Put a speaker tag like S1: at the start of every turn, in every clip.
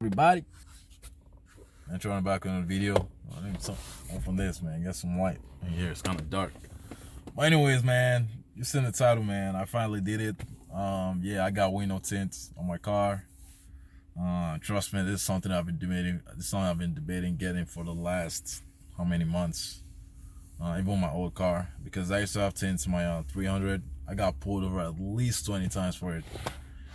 S1: Everybody, I'm trying back on the video. I need some open this, man. Get some light in here. It's kind of dark. But anyways, man, you seen the title, man. I finally did it. Yeah, I got window tints on my car. Trust me, this is something I've been debating. This something I've been debating getting for the last how many months? Even my old car, because I used to have tints in my 300. I got pulled over at least 20 times for it,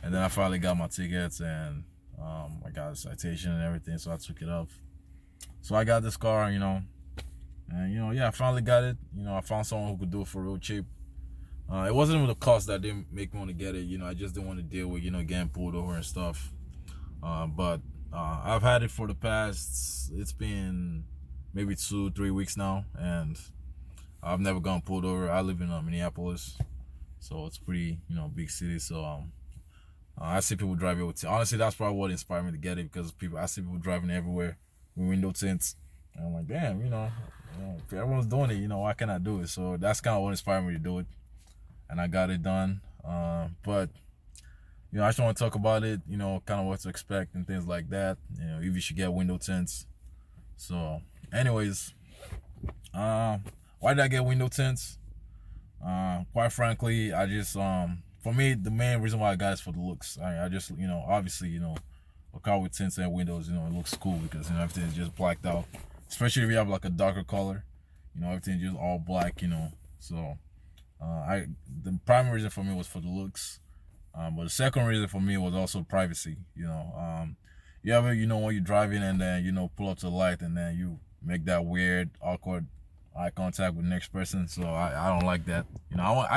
S1: and then I finally got my tickets and I got a citation and everything, so I took it off. So I got this car, and yeah, I finally got it. I found someone who could do it for real cheap. It wasn't even the cost that didn't make me want to get it. I just didn't want to deal with getting pulled over and stuff. But I've had it for the past. It's been maybe 2-3 weeks now, and I've never gone pulled over. I live in Minneapolis, so it's pretty big city. So I see people driving with tints. Honestly, that's probably what inspired me to get it, because I see people driving everywhere with window tints. And I'm like, damn, if everyone's doing it, why can't I do it? So that's kind of what inspired me to do it. And I got it done. But, I just want to talk about it, kind of what to expect and things like that. If you should get window tints. So, anyways, why did I get window tints? Quite frankly, I just, for me, the main reason why I got it is for the looks. I just, obviously, a car with tints and windows, it looks cool because, everything is just blacked out. Especially if you have like a darker color, everything just all black, So, the primary reason for me was for the looks. But the second reason for me was also privacy. You ever, when you're driving and then, pull up to the light and then you make that weird, awkward eye contact with the next person. So I don't like that. I want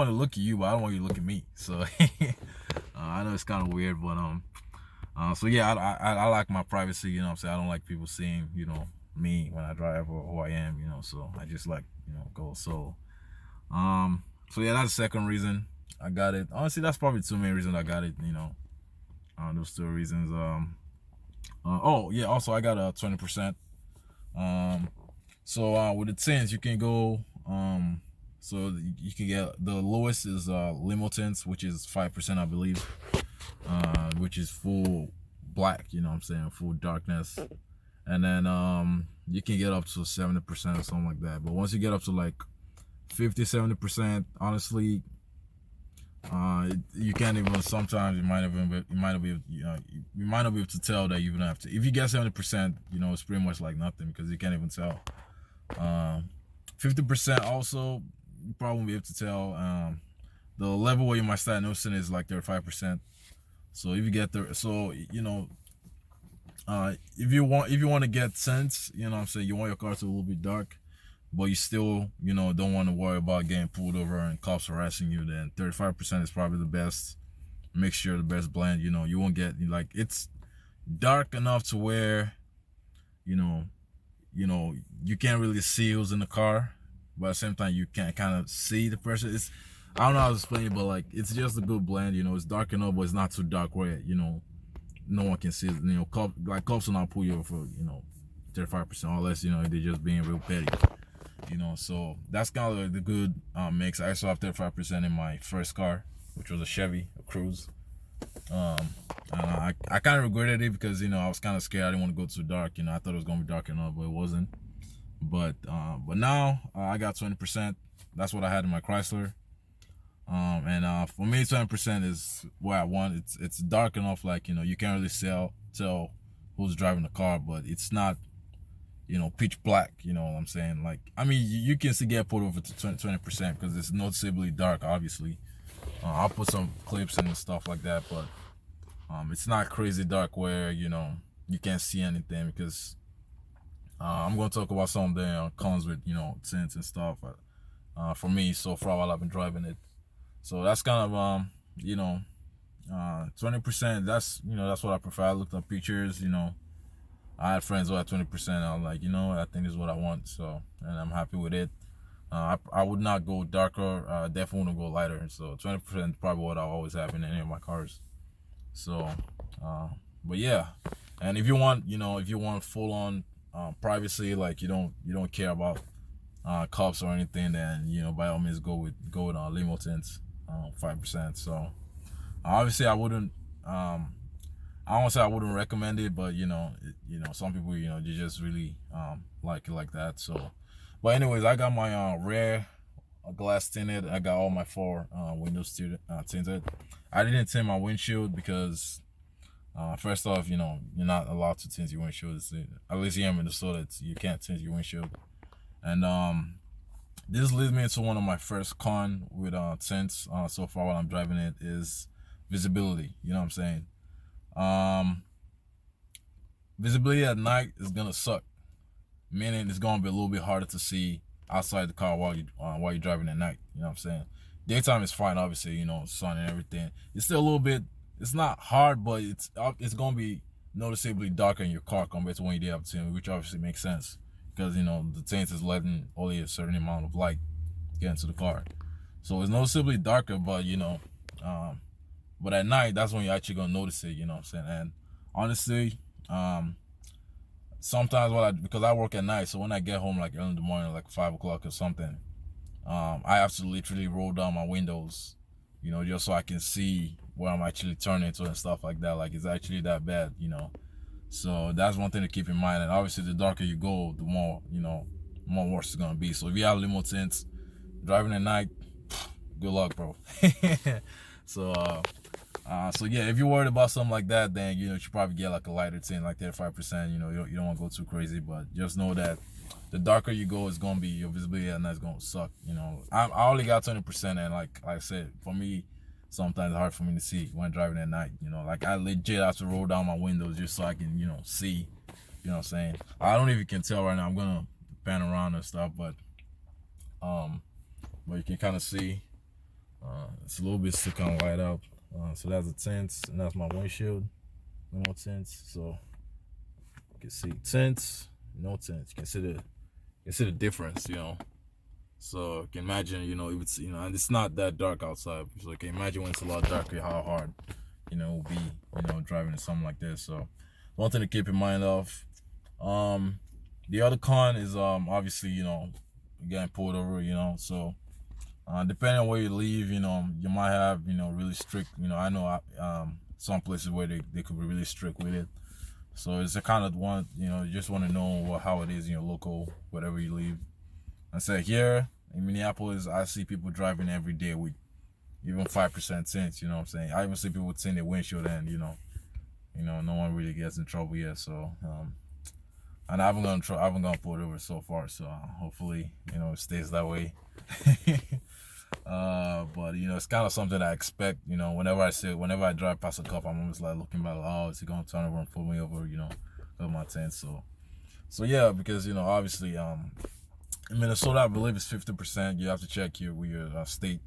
S1: to look at you, but I don't want you to look at me. So I know it's kind of weird, but so yeah, I like my privacy. I'm saying, I don't like people seeing me when I drive or who I am. So I just like go solo. So yeah, that's the second reason I got it. Honestly, that's probably two main reasons I got it. Those two reasons. Oh yeah, also I got a 20%. So with the tints, you can go. So you can get the lowest is limo tints, which is 5%, I believe. Which is full black. What I'm saying, full darkness. And then you can get up to 70% or something like that. But once you get up to like 50-70%, honestly, you can't even. Sometimes you might not be able to tell that you even have to. If you get 70%, it's pretty much like nothing because you can't even tell. 50% also, you probably won't be able to tell. The level where you might start noticing is like 35%. So if you get there, so if you want to get tints, what I'm saying, you want your car to be a little bit dark, but you still, don't want to worry about getting pulled over and cops harassing you, then 35% is probably the best mixture, the best blend. You won't get, like, it's dark enough to where, you can't really see who's in the car, but at the same time, you can kind of see the person. I don't know how to explain it, but like, it's just a good blend. It's dark enough, but it's not too dark where, no one can see it. Cops will not pull you over for, 35%, unless, they're just being real petty. So that's kind of the good mix. I also have 35% in my first car, which was a Chevy, a Cruze. I kind of regretted it because I was kind of scared. I didn't want to go too dark. I thought it was gonna be dark enough, but it wasn't. But now I got 20%. That's what I had in my Chrysler. And for me, 20% is what I want. It's dark enough, like you can't really tell who's driving the car, but it's not pitch black. What I'm saying? Like, I mean, you can still get pulled over to 20% because it's noticeably dark. Obviously, I'll put some clips and stuff like that, but it's not crazy dark where you can't see anything, because I'm gonna talk about something that comes with tints and stuff. For me, so far while I've been driving it, so that's kind of 20%. That's what I prefer. I looked up pictures. I had friends who had 20%. I was like, I think this is what I want. So, and I'm happy with it. I would not go darker. Definitely wouldn't go lighter. So 20% is probably what I always have in any of my cars. So, but yeah. And if you want, full on privacy, like you don't care about cops or anything, then by all means go with limo tints, 5%. So obviously I wouldn't I won't say I wouldn't recommend it, but some people, they just really like it like that. So, but anyways, I got my rear glass tinted. I got all my 4 windows tinted. I didn't tint my windshield because first off, you're not allowed to tint your windshield. At least here in Minnesota, you can't tint your windshield. And this leads me into one of my first con with tints so far while I'm driving it is visibility. You know what I'm saying? Visibility at night is gonna suck, meaning it's gonna be a little bit harder to see outside the car while you're driving at night. You know what I'm saying? Daytime is fine, obviously, sun and everything. It's still a little bit. It's not hard, but it's gonna be noticeably darker in your car compared to when you did have tint, which obviously makes sense because the tint is letting only a certain amount of light get into the car, so it's noticeably darker. But but at night, that's when you're actually gonna notice it. You know what I'm saying? And honestly, sometimes because I work at night, so when I get home like early in the morning, like 5 o'clock or something, I have to literally roll down my windows, just so I can see where I'm actually turning to and stuff like that. Like, it's actually that bad, So that's one thing to keep in mind. And obviously, the darker you go, the more more worse it's gonna be. So if you have limo tints, driving at night, good luck, bro. So so yeah, if you're worried about something like that, then you should probably get like a lighter tint, like 35%. You don't want to go too crazy, but just know that the darker you go, it's gonna be your visibility at night is gonna suck. I only got 20%, and like I said, for me, sometimes it's hard for me to see when driving at night. Like I legit have to roll down my windows just so I can see. You know what I'm saying? I don't know if you can tell right now. I'm gonna pan around and stuff, but you can kind of see. It's a little bit still kind of light out. So that's the tints, and that's my windshield. No tints, so you can see tints, no tints. You can see the difference, So you can imagine, if it's and it's not that dark outside. So you can imagine when it's a lot darker, how hard, it will be, driving in something like this. So one thing to keep in mind of. The other con is obviously, getting pulled over, so. Depending on where you live, you might have, really strict, I know some places where they could be really strict with it. So it's a kind of one, you just want to know how it is in your local, wherever you live. I said here in Minneapolis, I see people driving every day with even 5% tints, you know what I'm saying? I even see people tint their windshield and, no one really gets in trouble yet. So, and I haven't gone pulled over so far. So hopefully, it stays that way. But it's kind of something I expect. Whenever I drive past a cop, I'm always like looking back, oh, is he gonna turn over and pull me over? Of my tent. So yeah, because obviously, in Minnesota, I believe it's 50%. You have to check with your state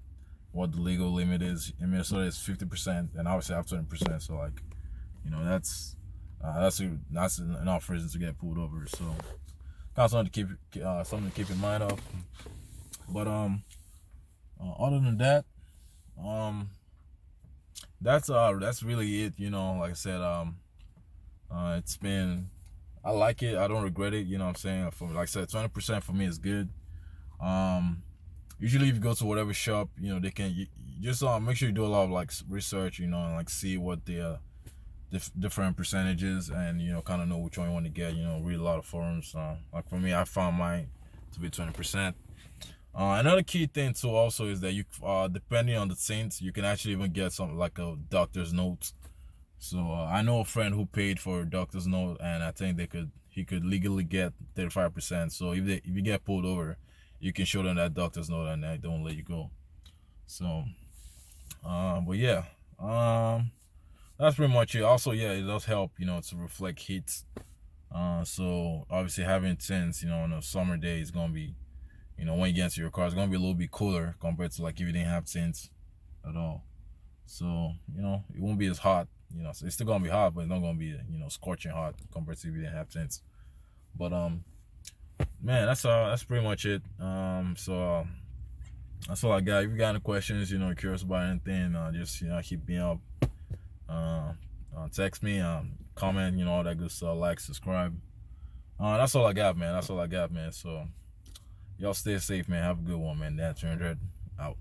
S1: what the legal limit is. In Minnesota, it's 50%, and obviously I have 20%. So like, that's enough reason to get pulled over. So kind of something to keep in mind of. But other than that, that's really it. Like I said, it's been. I like it. I don't regret it. You know what I'm saying? Like I said, 20% for me is good. Usually if you go to whatever shop, they can just make sure you do a lot of like research, and like see what the different percentages, and kind of know which one you want to get. Read a lot of forums. Like for me, I found mine to be 20%. Another key thing too also is that you depending on the tint, you can actually even get something like a doctor's note. So I know a friend who paid for a doctor's note, and I think he could legally get 35%. So if you get pulled over, you can show them that doctor's note and they don't let you go. So but yeah, that's pretty much it. Also, yeah, it does help to reflect heat. So obviously having tints on a summer day is gonna be, when you get into your car, it's gonna be a little bit cooler compared to like if you didn't have tints at all. So it won't be as hot. So it's still gonna be hot, but it's not gonna be scorching hot compared to if you didn't have tints. But man, that's pretty much it. So that's all I got. If you got any questions, curious about anything, just hit me up. Text me, comment, all that good stuff. Like, subscribe. That's all I got, man. So y'all stay safe, man. Have a good one, man. That's 300 out.